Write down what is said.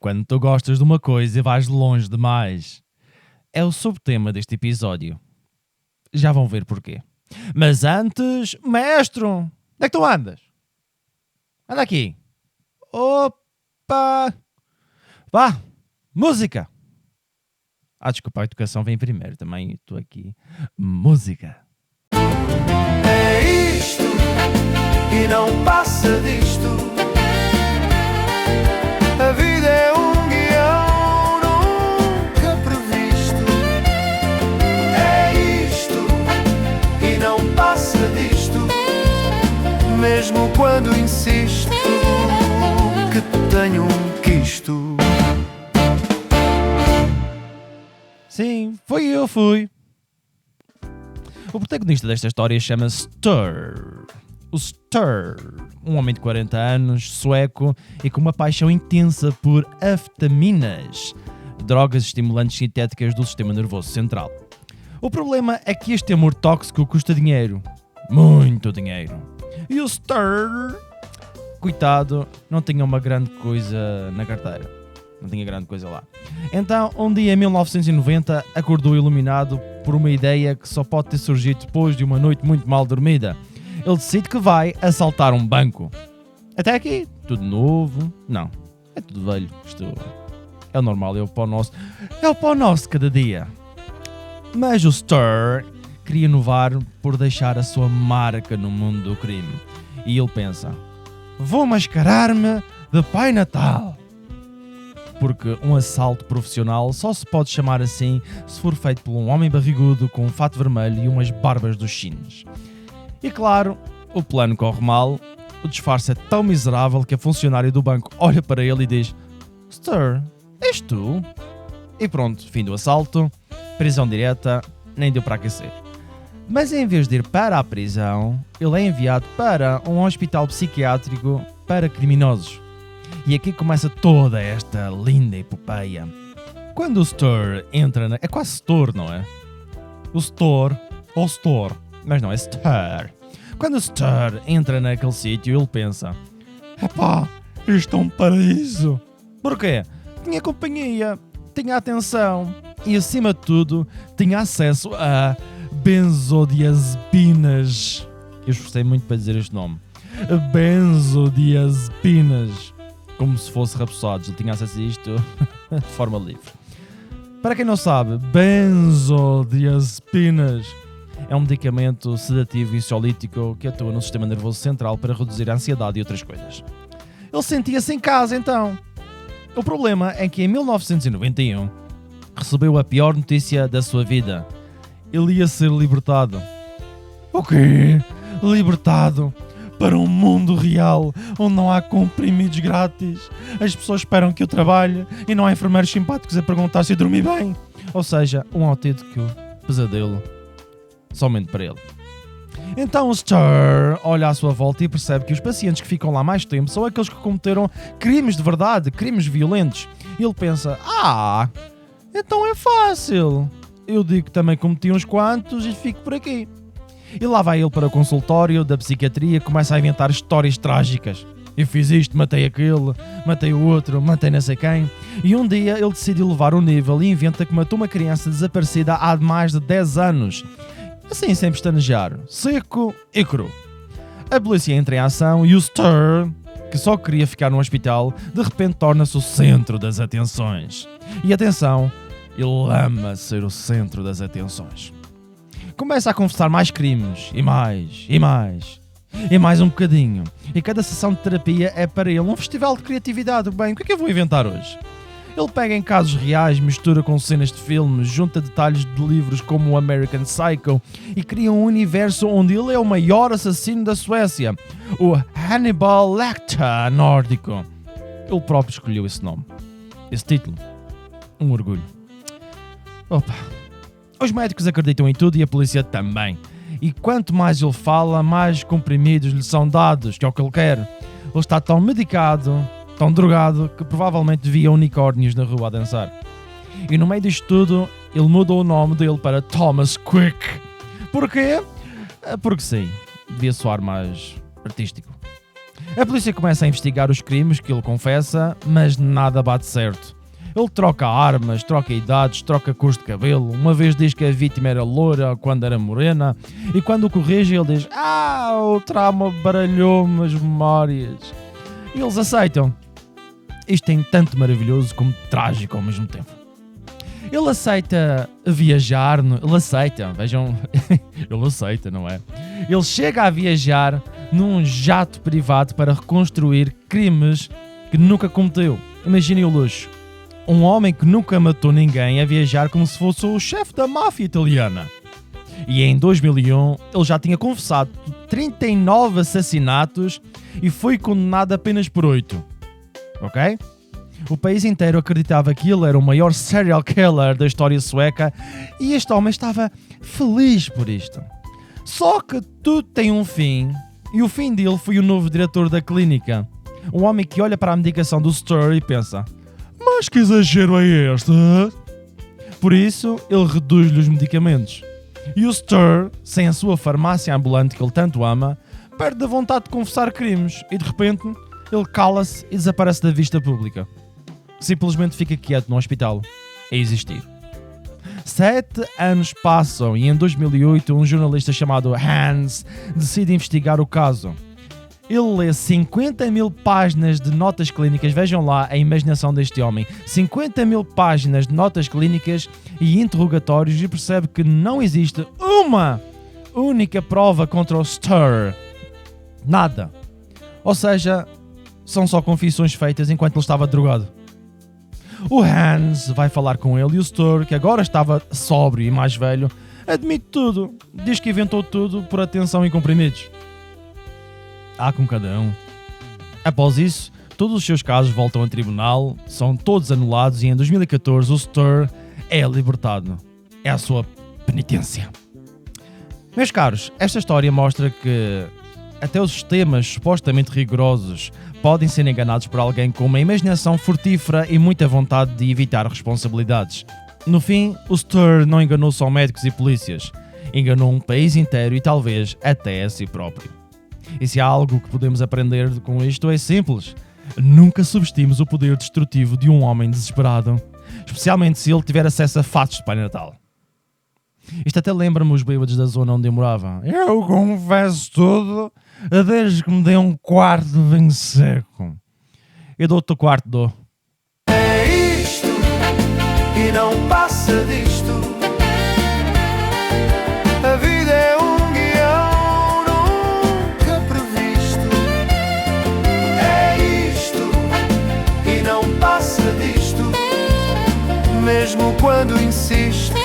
quando tu gostas de uma coisa e vais longe demais. É o subtema deste episódio. Já vão ver porquê. Mas antes, maestro, onde é que tu andas? Anda aqui. Opa! Vá, música! Desculpa, a educação vem primeiro, também estou aqui. Música. É isto e não passa disto. A vida é um guião nunca previsto. É isto e não passa disto. Mesmo quando insisto que tenho um quisto. Sim, fui. O protagonista desta história chama-se Stur. O Stur, um homem de 40 anos, sueco e com uma paixão intensa por anfetaminas, drogas estimulantes sintéticas do sistema nervoso central. O problema é que este amor tóxico custa dinheiro. Muito dinheiro. E o Stur, coitado, não tinha uma grande coisa na carteira. Não tinha grande coisa lá. Então, um dia em 1990, acordou iluminado por uma ideia que só pode ter surgido depois de uma noite muito mal dormida. Ele decide que vai assaltar um banco. Até aqui, tudo novo. Não, é tudo velho. Isto é o normal, é o pão nosso cada dia. Mas o Stur queria inovar por deixar a sua marca no mundo do crime. E ele pensa, vou mascarar-me de Pai Natal. Porque um assalto profissional só se pode chamar assim se for feito por um homem barrigudo com um fato vermelho e umas barbas dos chines. E claro, o plano corre mal, o disfarce é tão miserável que a funcionária do banco olha para ele e diz Stur, és tu? E pronto, fim do assalto, prisão direta, nem deu para aquecer. Mas em vez de ir para a prisão, ele é enviado para um hospital psiquiátrico para criminosos. E aqui começa toda esta linda epopeia. Quando o Stur entra na... É quase Stur, não é? O Stur, ou Stur, mas não, é Stur. Quando o Stur entra naquele sítio, ele pensa epá, isto é um paraíso. Porquê? Tinha companhia, tinha atenção e, acima de tudo, tinha acesso a benzodiazepinas. Eu esforcei muito para dizer este nome. Benzodiazepinas. Como se fosse rapsódios, ele tinha acesso a isto de forma livre. Para quem não sabe, benzodiazepinas é um medicamento sedativo e ansiolítico que atua no sistema nervoso central para reduzir a ansiedade e outras coisas. Ele sentia-se em casa então. O problema é que em 1991 recebeu a pior notícia da sua vida. Ele ia ser libertado. O quê? Libertado? Para um mundo real, onde não há comprimidos grátis. As pessoas esperam que eu trabalhe e não há enfermeiros simpáticos a perguntar se eu dormi bem. Ou seja, um autêntico pesadelo. Somente para ele. Então o Stur olha à sua volta e percebe que os pacientes que ficam lá mais tempo são aqueles que cometeram crimes de verdade, crimes violentos. E ele pensa, então é fácil. Eu digo que também cometi uns quantos e fico por aqui. E lá vai ele para o consultório da psiquiatria e começa a inventar histórias trágicas. Eu fiz isto, matei aquele, matei o outro, matei não sei quem. E um dia ele decide elevar o nível e inventa que matou uma criança desaparecida há mais de 10 anos. Assim, sem pestanejar, seco e cru. A polícia entra em ação e o Stur, que só queria ficar no hospital, de repente torna-se o centro das atenções. E atenção, ele ama ser o centro das atenções. Começa a confessar mais crimes, e mais um bocadinho. E cada sessão de terapia é para ele um festival de criatividade. Bem, o que é que eu vou inventar hoje? Ele pega em casos reais, mistura com cenas de filmes, junta detalhes de livros como o American Psycho e cria um universo onde ele é o maior assassino da Suécia, o Hannibal Lecter nórdico. Ele próprio escolheu esse nome, esse título. Um orgulho. Os médicos acreditam em tudo e a polícia também. E quanto mais ele fala, mais comprimidos lhe são dados, que é o que ele quer. Ele está tão medicado, tão drogado, que provavelmente via unicórnios na rua a dançar. E no meio disto tudo, ele mudou o nome dele para Thomas Quick. Porquê? Porque sim, devia soar mais artístico. A polícia começa a investigar os crimes que ele confessa, mas nada bate certo. Ele troca armas, troca idades, troca cores de cabelo. Uma vez diz que a vítima era loura quando era morena. E quando o corrige ele diz: o trauma baralhou-me as memórias. E eles aceitam. Isto tem tanto maravilhoso como trágico ao mesmo tempo. Ele aceita viajar, ele aceita, vejam, ele aceita, não é? Ele chega a viajar num jato privado para reconstruir crimes que nunca cometeu. Imaginem o luxo. Um homem que nunca matou ninguém a viajar como se fosse o chefe da máfia italiana. E em 2001 ele já tinha confessado 39 assassinatos e foi condenado apenas por 8. Ok? O país inteiro acreditava que ele era o maior serial killer da história sueca e este homem estava feliz por isto. Só que tudo tem um fim e o fim dele foi o novo diretor da clínica. Um homem que olha para a medicação do Stur e pensa: mas que exagero é este? Por isso, ele reduz-lhe os medicamentos. E o Stur, sem a sua farmácia ambulante que ele tanto ama, perde a vontade de confessar crimes e de repente ele cala-se e desaparece da vista pública. Simplesmente fica quieto no hospital, a existir. 7 anos passam e em 2008 um jornalista chamado Hans decide investigar o caso. Ele lê 50 mil páginas de notas clínicas, vejam lá a imaginação deste homem, 50 mil páginas de notas clínicas e interrogatórios e percebe que não existe uma única prova contra o Stur. Nada. Ou seja, são só confissões feitas enquanto ele estava drogado. O Hans vai falar com ele e o Stur, que agora estava sóbrio e mais velho, admite tudo. Diz que inventou tudo por atenção e comprimidos. Com cada um. Após isso, todos os seus casos voltam a tribunal, são todos anulados e em 2014 o Stur é libertado. É a sua penitência. Meus caros, esta história mostra que até os sistemas supostamente rigorosos podem ser enganados por alguém com uma imaginação frutífera e muita vontade de evitar responsabilidades. No fim, o Stur não enganou só médicos e polícias, enganou um país inteiro e talvez até a si próprio. E se há algo que podemos aprender com isto é simples: nunca subestimes o poder destrutivo de um homem desesperado, especialmente se ele tiver acesso a fatos de Pai Natal. Isto até lembra-me os bêbados da zona onde eu morava. Eu confesso tudo, desde que me dê um quarto de vinho seco. Eu dou-te o quarto, dou. É isto e não passa disto. A vida é um guião nunca previsto. É isto e não passa disto. Mesmo quando insisto.